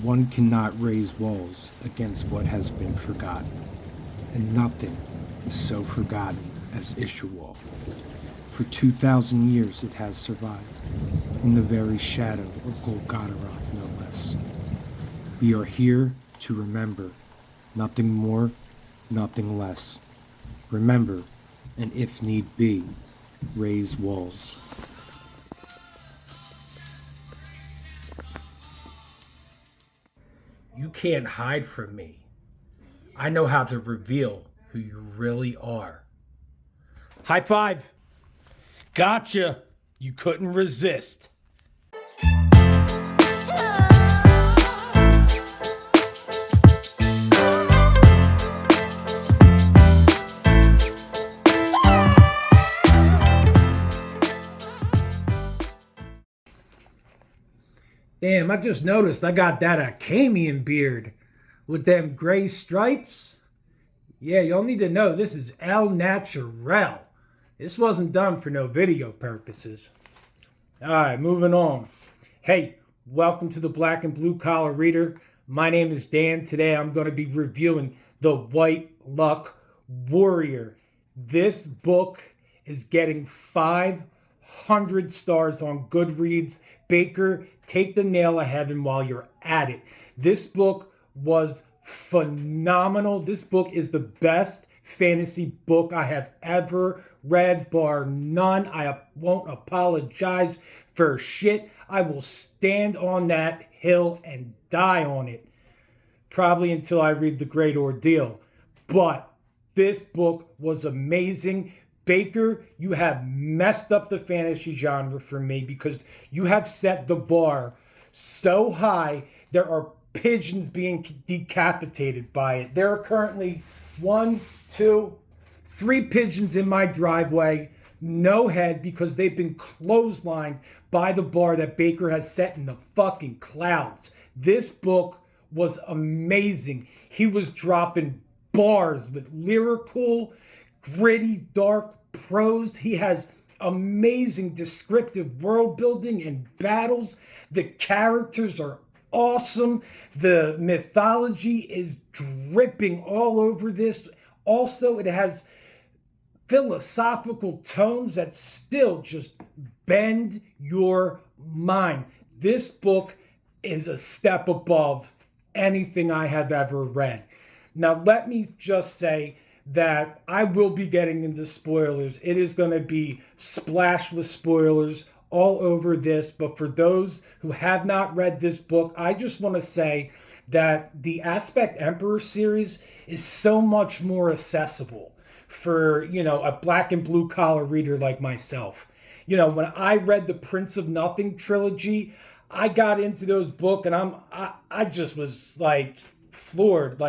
One cannot raise walls against what has been forgotten, and nothing is so forgotten as Isherwall. For 2,000 years it has survived, in the very shadow of Golgotha, no less. We are here to remember, nothing more, nothing less. Remember, and if need be, raise walls. You can't hide from me. I know how to reveal who you really are. High five! Gotcha! You couldn't resist. Damn, I just noticed I got that Acadian beard with them gray stripes. Yeah, y'all need to know this is El Natural. This wasn't done for no video purposes. Alright, moving on. Hey, welcome to the Black and Blue Collar Reader. My name is Dan. Today I'm going to be reviewing The White Luck Warrior. This book is getting 500 stars on Goodreads. Bakker, take the nail of heaven while you're at it. This book was phenomenal. This book is the best fantasy book I have ever read, bar none. I won't apologize for shit. I will stand on that hill and die on it. Probably until I read The Great Ordeal. But this book was amazing. Bakker, you have messed up the fantasy genre for me because you have set the bar so high. There are pigeons being decapitated by it. There are currently 1, 2, 3 pigeons in my driveway, no head, because they've been clotheslined by the bar that Bakker has set in the fucking clouds. This book was amazing. He was dropping bars with lyrical, gritty, dark prose. He has amazing descriptive world building and battles. The characters are awesome. The mythology is dripping all over this. Also, it has philosophical tones that still just bend your mind. This book is a step above anything I have ever read. Now, let me just say that I will be getting into spoilers. It is going to be splashed with spoilers all over this. But for those who have not read this book, I just want to say that the Aspect Emperor series is so much more accessible for, a black and blue collar reader like myself. When I read the Prince of Nothing trilogy, I got into those books and I just was like floored.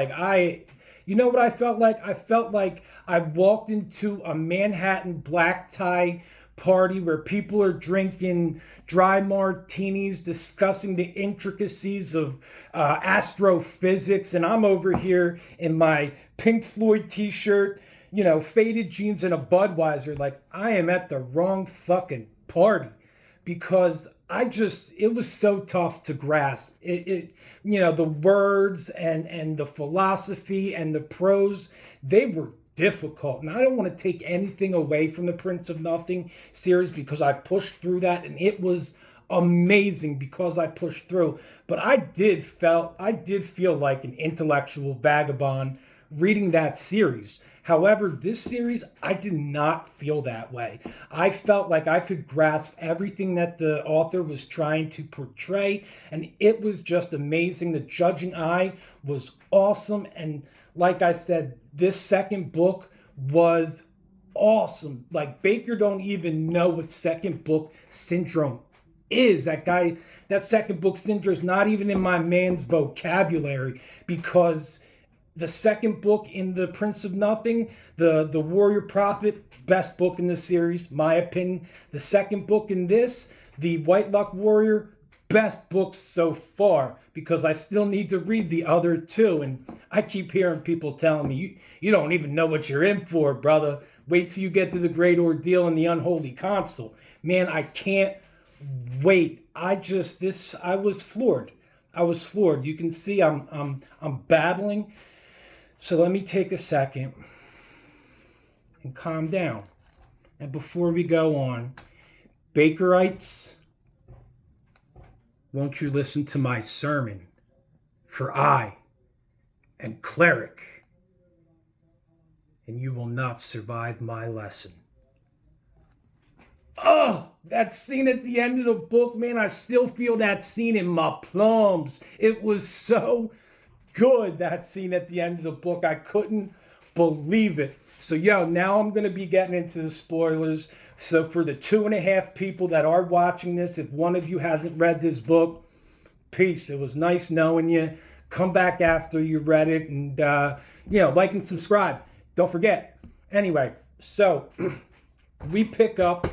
You know what I felt like? I felt like I walked into a Manhattan black tie party where people are drinking dry martinis, discussing the intricacies of astrophysics, and I'm over here in my Pink Floyd t-shirt, faded jeans and a Budweiser. Like, I am at the wrong fucking party because it was so tough to grasp. The words and the philosophy and the prose, they were difficult. And I don't want to take anything away from the Prince of Nothing series because I pushed through that and it was amazing because I pushed through. But I did feel like an intellectual vagabond reading that series. However, this series, I did not feel that way. I felt like I could grasp everything that the author was trying to portray, and it was just amazing. The judging eye was awesome, and like I said, this second book was awesome. Like, Bakker don't even know what second book syndrome is. That second book syndrome is not even in my man's vocabulary because the second book in the Prince of Nothing, the Warrior Prophet, best book in the series, my opinion. The second book in this, the White Luck Warrior, best book so far because I still need to read the other two. And I keep hearing people telling me, you don't even know what you're in for, brother. Wait till you get to the Great Ordeal and the Unholy Council. Man, I can't wait. I was floored. I was floored. You can see I'm babbling. So let me take a second and calm down. And before we go on, Bakkerites, won't you listen to my sermon? For I am cleric, and you will not survive my lesson. Oh, that scene at the end of the book, man, I still feel that scene in my plums. It was so good, that scene at the end of the book. I couldn't believe it. So, now I'm going to be getting into the spoilers. So, for the 2.5 people that are watching this, if one of you hasn't read this book, peace. It was nice knowing you. Come back after you read it and, like and subscribe. Don't forget. Anyway, so we pick up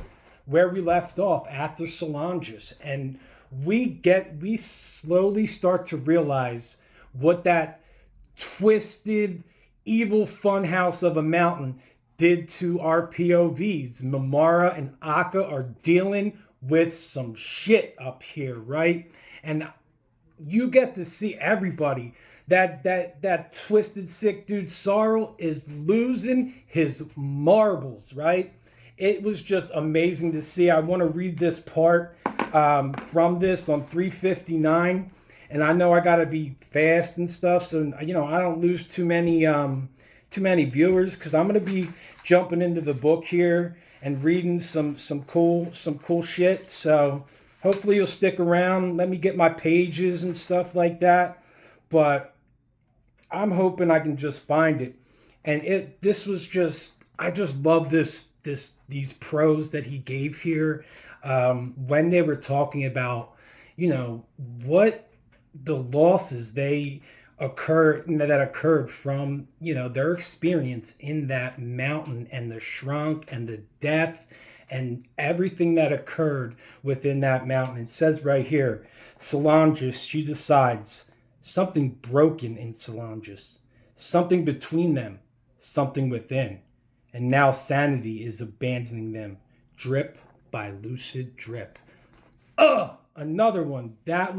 where we left off after Solanges, and we slowly start to realize what that twisted, evil funhouse of a mountain did to our POVs. Mamara and Akka are dealing with some shit up here, right? And you get to see everybody. That twisted, sick dude, Sarl, is losing his marbles, right? It was just amazing to see. I want to read this part from this on 359. And I know I got to be fast and stuff, so, I don't lose too many viewers, because I'm going to be jumping into the book here and reading some cool shit. So hopefully you'll stick around. Let me get my pages and stuff like that. But I'm hoping I can just find it. And I just love these pros that he gave here when they were talking about, what the losses that occurred from, their experience in that mountain, and the shrunk and the death and everything that occurred within that mountain. It says right here, Solanges, she decides something broken in Solanges, something between them, something within. And now sanity is abandoning them, drip by lucid drip. Another one. That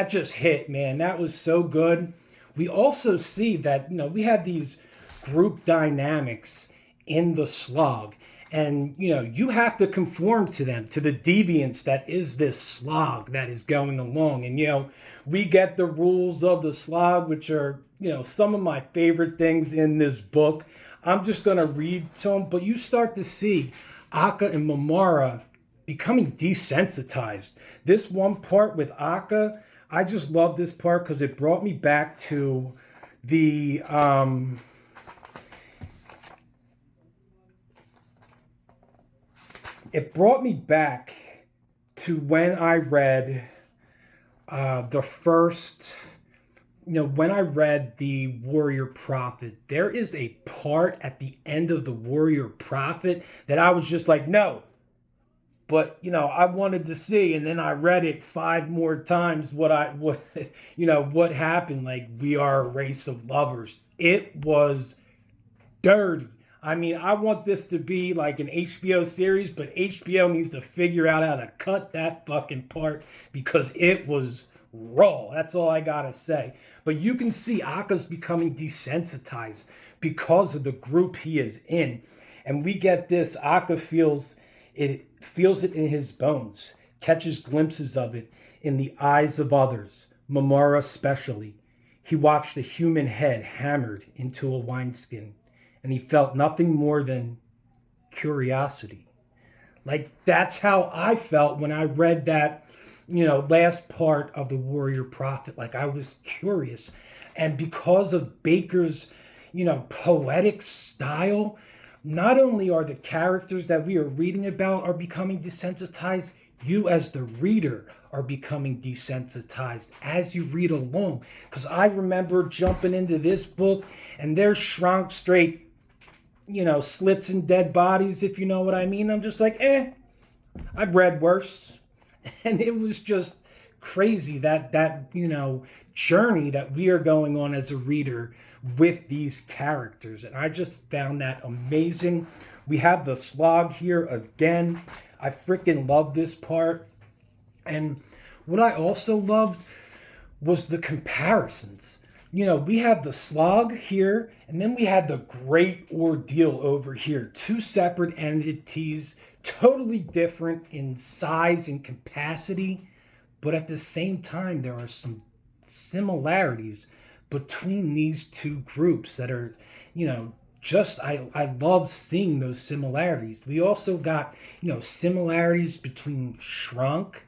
just hit, man. That was so good. We also see that, we have these group dynamics in the slog. And, you have to conform to them, to the deviance that is this slog that is going along. And, we get the rules of the slog, which are, some of my favorite things in this book. I'm just going to read to them, but you start to see Akka and Mamara becoming desensitized. This one part with Akka, I just love this part because it brought me back to the when I read the first, when I read the Warrior Prophet. There is a part at the end of the Warrior Prophet that I was just like, no. But, I wanted to see, and then I read it 5 more times what happened. Like, we are a race of lovers. It was dirty. I mean, I want this to be like an HBO series, but HBO needs to figure out how to cut that fucking part, because it was raw. That's all I gotta say. But you can see Akka's becoming desensitized because of the group he is in. And we get this. Akka feels it in his bones, catches glimpses of it in the eyes of others, Mamara especially. He watched a human head hammered into a wineskin, and he felt nothing more than curiosity. Like, that's how I felt when I read that, last part of the Warrior Prophet. Like, I was curious. And because of Bakker's, poetic style, not only are the characters that we are reading about are becoming desensitized, you as the reader are becoming desensitized as you read along. Because I remember jumping into this book, and there's shrunk straight, slits and dead bodies, if you know what I mean. I'm just like, I've read worse. And it was just crazy that journey that we are going on as a reader with these characters. And I just found that amazing. We have the slog here again. I freaking love this part. And what I also loved was the comparisons. We had the slog here, and then we had the great ordeal over here. Two separate entities, totally different in size and capacity, but at the same time, there are some similarities between these two groups that are, just I love seeing those similarities. We also got, similarities between shrunk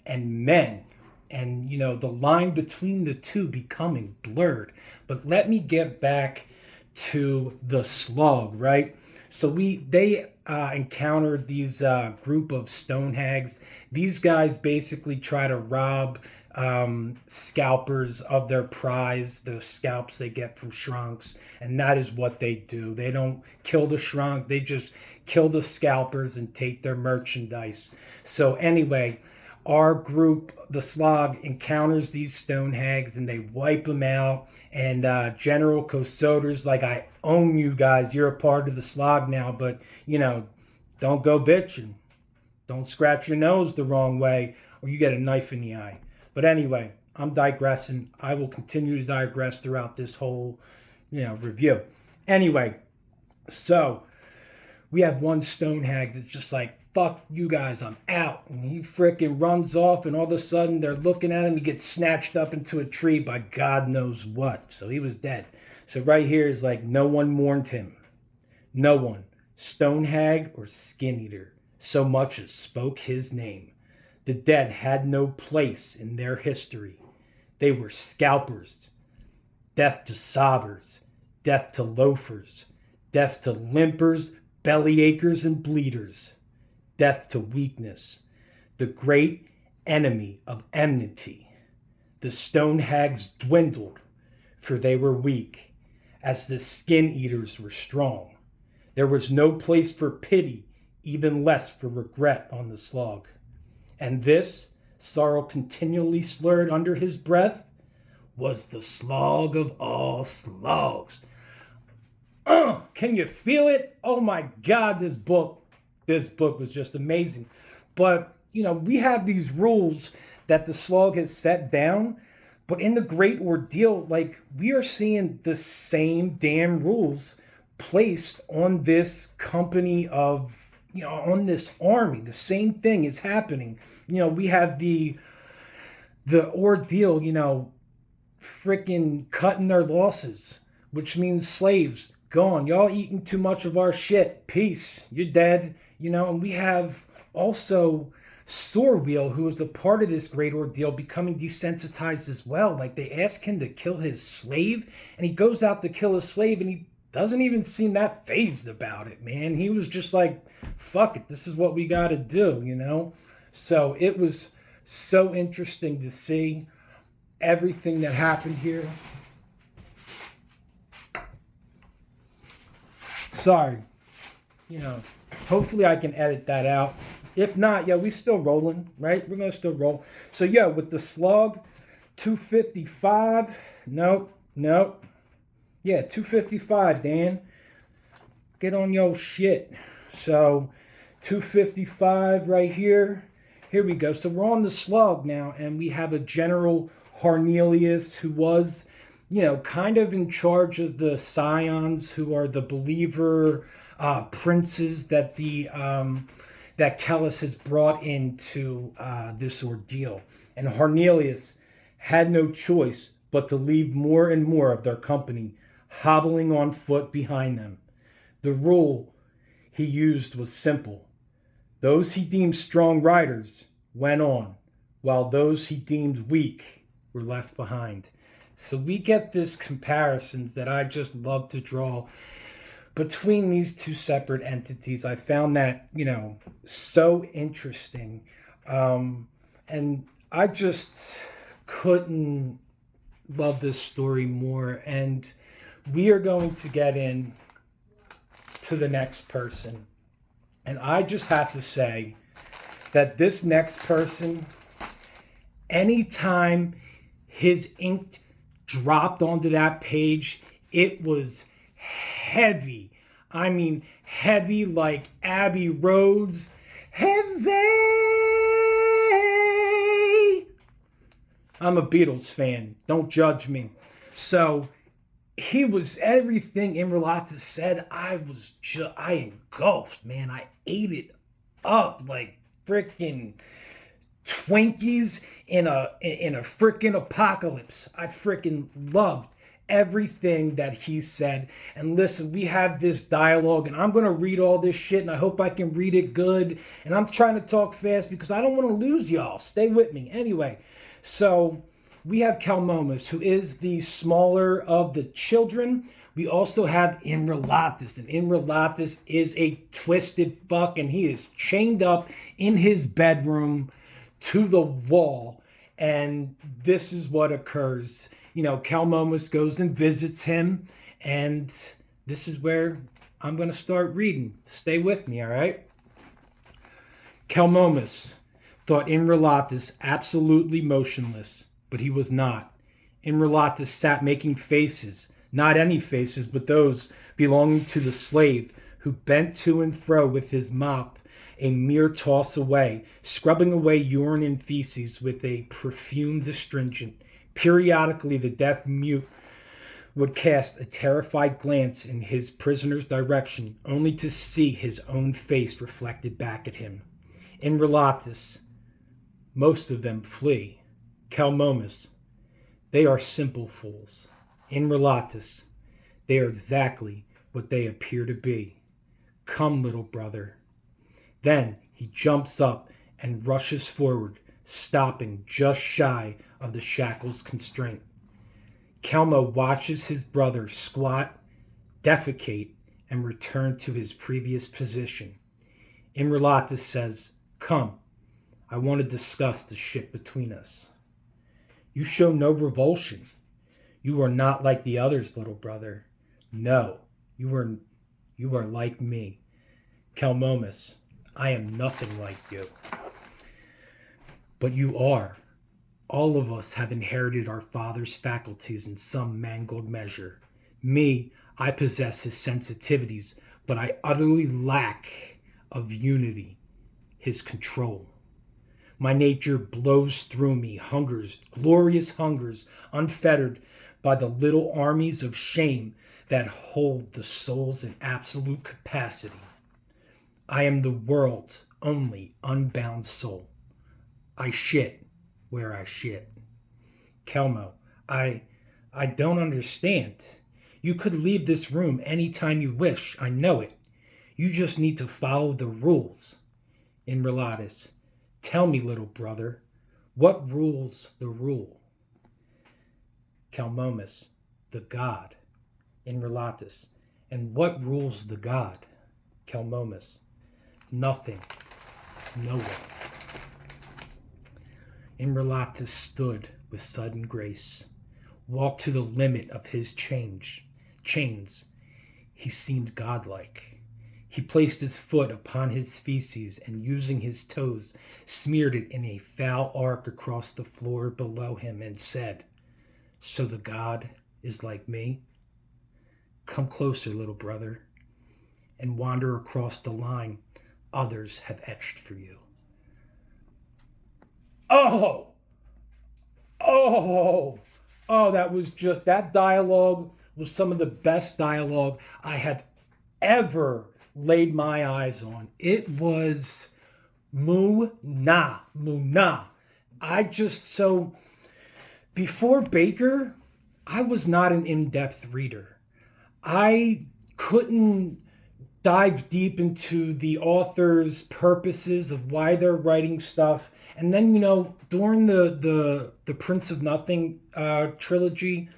and men, and the line between the two becoming blurred. But let me get back to the slug, right? So they encountered these group of stone hags. These guys basically try to rob scalpers of their prize, the scalps they get from shrunks, and that is what they do. They don't kill the shrunk, they just kill the scalpers and take their merchandise. So anyway, our group, the slog, encounters these stone hags and they wipe them out. And General Kosoder's like, I own you guys. You're a part of the slog now, but, don't go bitching. Don't scratch your nose the wrong way or you get a knife in the eye. But anyway, I'm digressing. I will continue to digress throughout this whole, review. Anyway, so we have one stone hag that's just like, fuck you guys, I'm out. And he freaking runs off, and all of a sudden they're looking at him. He gets snatched up into a tree by God knows what. So he was dead. So right here is like, no one mourned him. No one, stone hag or skin eater, so much as spoke his name. The dead had no place in their history. They were scalpers. Death to sobbers. Death to loafers. Death to limpers, bellyachers, and bleeders. Death to weakness, the great enemy of enmity. The stone hags dwindled, for they were weak, as the skin eaters were strong. There was no place for pity, even less for regret on the slog. And this, sorrow continually slurred under his breath, was the slog of all slogs. Can you feel it? Oh my God, this book was just amazing. But, we have these rules that the slog has set down, but in the great ordeal, like, we are seeing the same damn rules placed on this company of, on this army. The same thing is happening. We have the ordeal, freaking cutting their losses, which means slaves, gone. Y'all eating too much of our shit. Peace. You're dead. And we have also Sorwheel, who is a part of this great ordeal, becoming desensitized as well. Like, they ask him to kill his slave, and he goes out to kill his slave, and he doesn't even seem that fazed about it, man. He was just like, fuck it, this is what we got to do, So it was so interesting to see everything that happened here. Sorry. Hopefully I can edit that out. If not, we still rolling, right? We're going to still roll. So, with the slug, 255. Nope. Yeah, 255, Dan. Get on your shit. So, 255 right here. Here we go. So, we're on the slug now, and we have a General Harnelius who was, kind of in charge of the Scions, who are the believer princes that that Kellis has brought into this ordeal. And Harnelius had no choice but to leave more and more of their company hobbling on foot behind them. The rule he used was simple. Those he deemed strong riders went on, while those he deemed weak were left behind. So we get this comparisons that I just love to draw between these two separate entities. I found that, so interesting. And I just couldn't love this story more. And we are going to get in to the next person. And I just have to say that this next person, anytime his ink dropped onto that page, it was heavy. I mean, heavy like Abbey Road's Heavy. I'm a Beatles fan. Don't judge me. So he was everything Imrelata said. I engulfed, man. I ate it up like freaking Twinkies in a freaking apocalypse. I freaking loved everything that he said. And listen, we have this dialogue, and I'm going to read all this shit, and I hope I can read it good. And I'm trying to talk fast because I don't want to lose y'all. Stay with me. Anyway, so we have Kalmomus, who is the smaller of the children. We also have Imrelatus, and Imrelatus is a twisted fuck, and he is chained up in his bedroom to the wall. And this is what occurs. Kalmomus goes and visits him, and this is where I'm going to start reading. Stay with me, all right? Kalmomus thought Imrelatus absolutely motionless, but he was not. Imrelatus sat making faces, not any faces, but those belonging to the slave, who bent to and fro with his mop, a mere toss away, scrubbing away urine and feces with a perfumed astringent. Periodically, the deaf mute would cast a terrified glance in his prisoner's direction, only to see his own face reflected back at him. Imrelatus, most of them flee. Kalmomus, they are simple fools. Imrelatus, they are exactly what they appear to be. Come, little brother. Then he jumps up and rushes forward, stopping just shy of the shackle's constraint. Kalmo watches his brother squat, defecate, and return to his previous position. Imrelatus says, "Come, I want to discuss the shit between us." You show no revulsion. You are not like the others, little brother. No, you are like me. Kalmomus, I am nothing like you. But you are. All of us have inherited our father's faculties in some mangled measure. Me, I possess his sensitivities, but I utterly lack of unity, his control. My nature blows through me, hungers, glorious hungers, unfettered by the little armies of shame that hold the soul's in absolute capacity. I am the world's only unbound soul. I shit where I shit. Kelmo, I don't understand. You could leave this room anytime you wish, I know it. You just need to follow the rules. Imrelatus, tell me, little brother, what rules the rule? Kalmomus, the God. Imrelatus, and what rules the God? Kalmomus, nothing, no one. Imrelatus stood with sudden grace, walked to the limit of his chains. He seemed godlike. He placed his foot upon his feces and, using his toes, smeared it in a foul arc across the floor below him and said, "So the God is like me? Come closer, little brother, and wander across the line others have etched for you." Oh, that dialogue was some of the best dialogue I have ever laid my eyes on. It was Muna. Before Bakker, I was not an in-depth reader. I couldn't dive deep into the author's purposes of why they're writing stuff. And then, during the Prince of Nothing trilogy,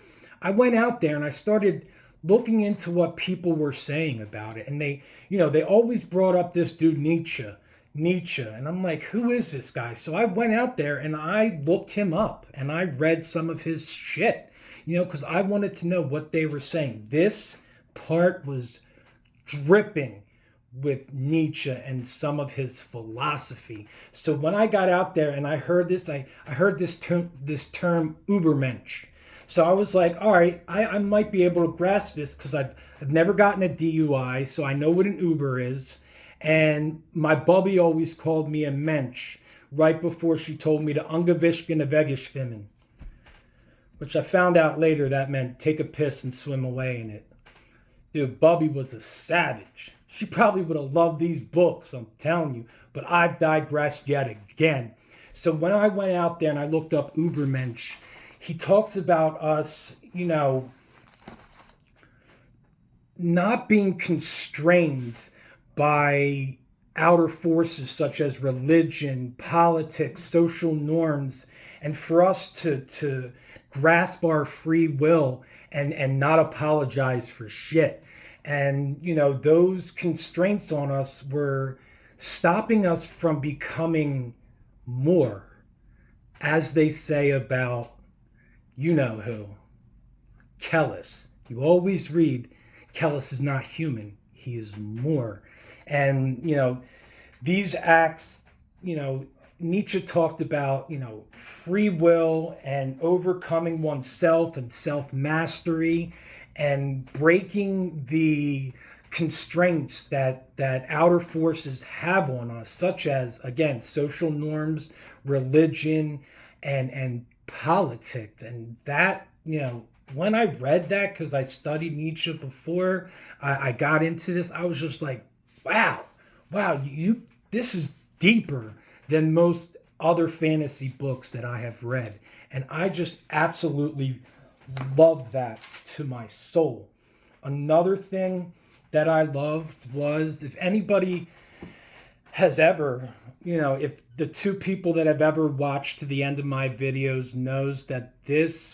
I went out there and I started looking into what people were saying about it. And they always brought up this dude Nietzsche. And I'm like, who is this guy? So I went out there and I looked him up and I read some of his shit, because I wanted to know what they were saying. This part was dripping with Nietzsche and some of his philosophy. So when I got out there and I heard this, I heard this term Ubermensch. So I was like, all right, I might be able to grasp this because I've never gotten a DUI, so I know what an Uber is. And my bubby always called me a mensch right before she told me to Ungewischene Wegeschwimmen. which I found out later that meant take a piss and swim away in it. Dude, Bubby was a savage. She probably would have loved these books, I'm telling you. But I've digressed yet again. So when I went out there and I looked up Ubermensch, he talks about us, not being constrained by outer forces such as religion, politics, social norms, and for us to grasp our free will and not apologize for shit. And, those constraints on us were stopping us from becoming more, as they say about, you know who, Kellis. You always read, Kellis is not human, he is more. And, these acts, Nietzsche talked about, free will and overcoming oneself and self-mastery and breaking the constraints that outer forces have on us, such as, again, social norms, religion, and politics. And that, when I read that, because I studied Nietzsche before I got into this, I was just like, wow, this is deeper than most other fantasy books that I have read. And I just absolutely love that to my soul. Another thing that I loved was, if anybody has ever, if the two people that have ever watched to the end of my videos knows that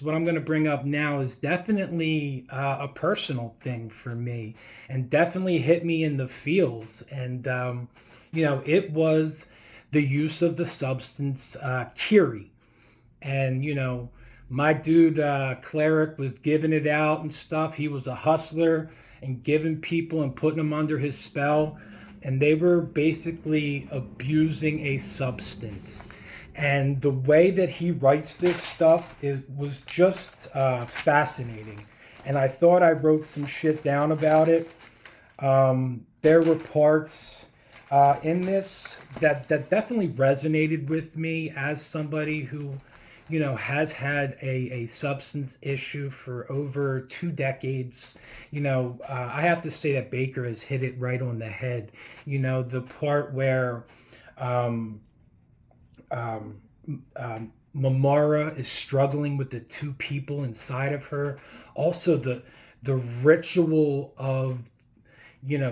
what I'm going to bring up now is definitely a personal thing for me and definitely hit me in the feels. And, it was the use of the substance Kiri. And, my dude, Cleric, was giving it out and stuff. He was a hustler and giving people and putting them under his spell. And they were basically abusing a substance. And the way that he writes this stuff, it was just fascinating. And I thought I wrote some shit down about it. There were parts in this that definitely resonated with me as somebody who has had a substance issue for over 2 decades. I have to say that Bakker has hit it right on the head. The part where Mamara is struggling with the 2 people inside of her. Also the ritual of,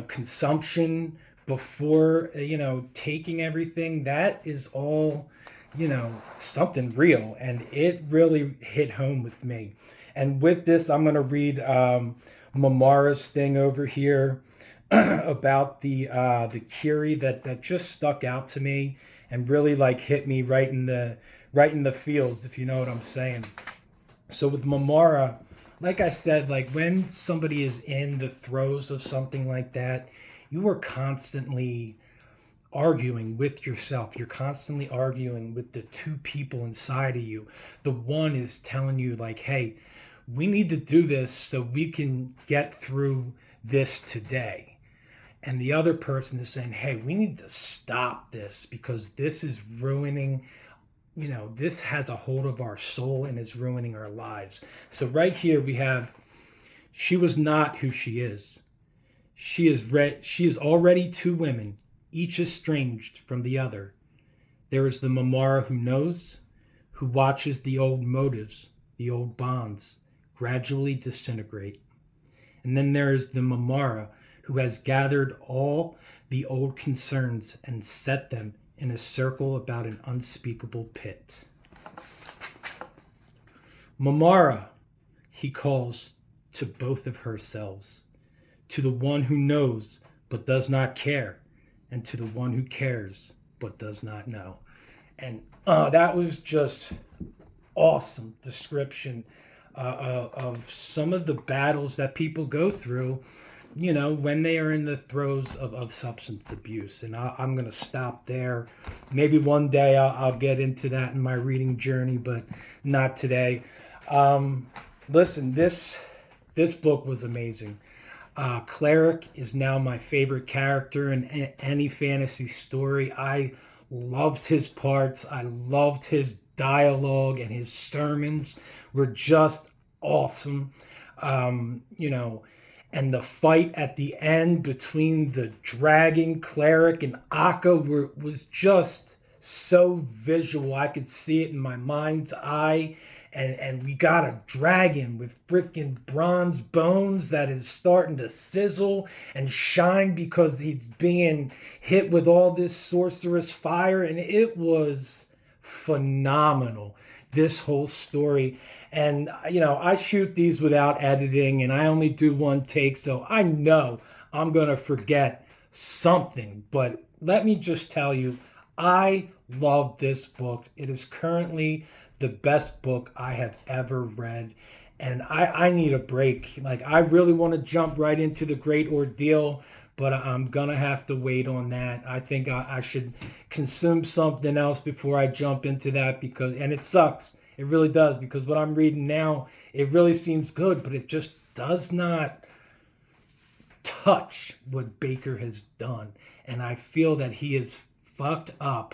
consumption before, taking everything, that is all, something real, and it really hit home with me. And with this, I'm going to read Mamara's thing over here about the Kiri that just stuck out to me and really hit me right in the feels, if you know what I'm saying. So with Mamara, like I said, when somebody is in the throes of something like that, you are constantly arguing with yourself. You're constantly arguing with the 2 people inside of you. The one is telling you hey, we need to do this so we can get through this today. And the other person is saying, hey, we need to stop this because this is ruining, this has a hold of our soul and is ruining our lives. So right here we have, she was not who she is. She is already 2 women, each estranged from the other. There is the Mamara who knows, who watches the old motives, the old bonds, gradually disintegrate. And then there is the Mamara who has gathered all the old concerns and set them in a circle about an unspeakable pit. Mamara, he calls to both of herselves, to the one who knows but does not care, and to the one who cares but does not know. And that was just awesome description of some of the battles that people go through, when they are in the throes of substance abuse. And I'm going to stop there. Maybe one day I'll get into that in my reading journey, but not today. Listen, this book was amazing. Cleric is now my favorite character in any fantasy story. I loved his parts. I loved his dialogue and his sermons were just awesome. You know, and the fight at the end between the dragon cleric and Akka was just so visual. I could see it in my mind's eye. And we got a dragon with freaking bronze bones that is starting to sizzle and shine because he's being hit with all this sorcerous fire. And it was phenomenal, this whole story. And, you know, I shoot these without editing and I only do one take. So I know I'm going to forget something. But let me just tell you, I love this book. It is currently the best book I have ever read. And I need a break. Like, I really want to jump right into The Great Ordeal, but I'm going to have to wait on that. I think I should consume something else before I jump into that, because, and it sucks. It really does, because what I'm reading now, it really seems good, but it just does not touch what Bakker has done. And I feel that he has fucked up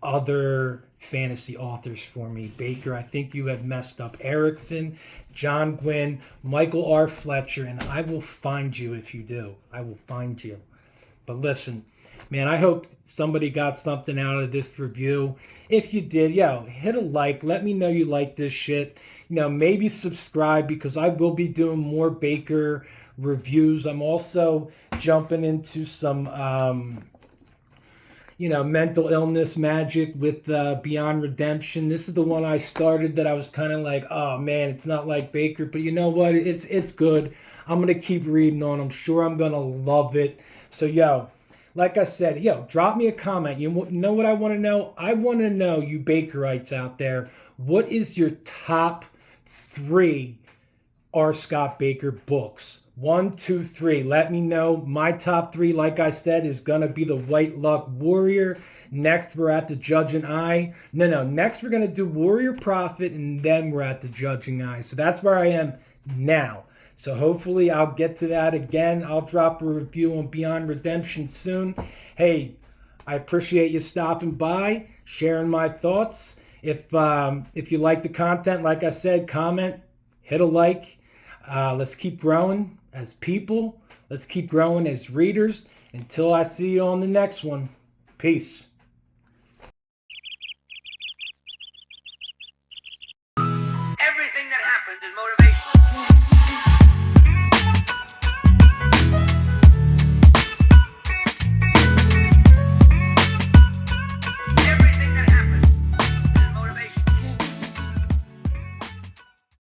other fantasy authors for me. Bakker, I think you have messed up Erickson, John Gwynne, Michael R. Fletcher, and I will find you if you do. I will find you. But listen, man, I hope somebody got something out of this review. If you did, hit a like. Let me know you like this shit. You know, maybe subscribe, because I will be doing more Bakker reviews. I'm also jumping into some mental illness magic with Beyond Redemption. This is the one I started that I was kind of like, oh man, it's not like Bakker, but you know what? It's good. I'm going to keep reading on. I'm sure I'm going to love it. So, like I said, drop me a comment. You know what I want to know? I want to know, you Bakkerites out there, what is your top 3 R. Scott Bakker books? 1, 2, 3. Let me know. My top 3, like I said, is going to be The White Luck Warrior. Next, we're at The Judging Eye. No. Next, we're going to do Warrior Prophet, and then we're at The Judging Eye. So that's where I am now. So hopefully I'll get to that again. I'll drop a review on Beyond Redemption soon. Hey, I appreciate you stopping by, sharing my thoughts. If you like the content, like I said, comment, hit a like. Let's keep growing as people. Let's keep growing as readers. Until I see you on the next one. Peace.